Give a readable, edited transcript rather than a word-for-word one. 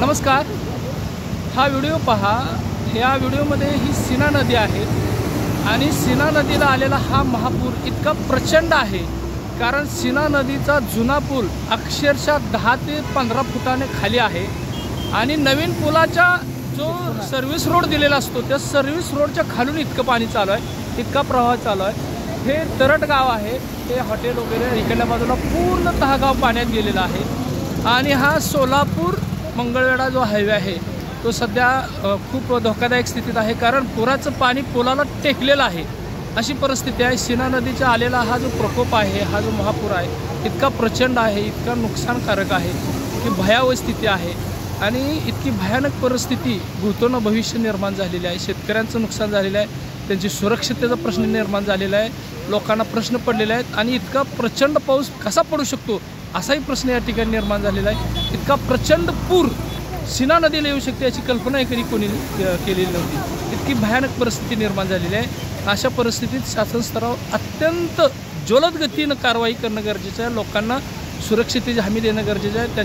नमस्कार, हा व्हिडिओ पहा। या व्हिडिओमध्ये ही सीना नदी आहे आणि सीना नदीला आलेला हा महापूर इतका प्रचंड आहे कारण सीना नदीचा जुना पूल अक्षरशः 10 ते 15 फुटाने खाली आहे आणि नवीन पुलाचा जो सर्व्हिस रोड दिलेला असतो त्या सर्व्हिस रोडच्या खालून इतकं पाणी चालू आहे, इतका प्रवाह चालू आहे। हे तरट गाव आहे, हे हॉटेल वगैरे इकडल्या बाजूला पूर्णतः गाव पाण्यात गेलेलं आहे आणि हा सोलापूर मंगळवेढा जो हायवे आहे तो सध्या खूप धोकादायक स्थितीत आहे कारण पुराचं पाणी पुलाला टेकलेलं आहे, अशी परिस्थिती आहे। सीना नदीचा आलेला हा जो प्रकोप आहे, हा जो महापूर आहे इतका प्रचंड आहे, इतका नुकसानकारक आहे की भयावह स्थिती आहे आणि इतकी भयानक परिस्थिती भूतोन भविष्य निर्माण झालेली आहे। शेतकऱ्यांचं नुकसान झालेलं आहे, त्यांची सुरक्षिततेचा प्रश्न निर्माण झालेला आहे, लोकांना प्रश्न पडलेले आहेत आणि इतका प्रचंड पाऊस कसा पडू शकतो असाही प्रश्न या ठिकाणी निर्माण झालेला आहे। इतका प्रचंड पूर सीना नदीला येऊ शकते याची कल्पनाही कधी कोणी केलेली नव्हती। इतकी भयानक परिस्थिती निर्माण झालेली आहे। अशा परिस्थितीत शासन स्तरावर अत्यंत जलद गतीनं कारवाई करणं गरजेचं आहे, लोकांना सुरक्षिततेची हमी देणं गरजेचं आहे।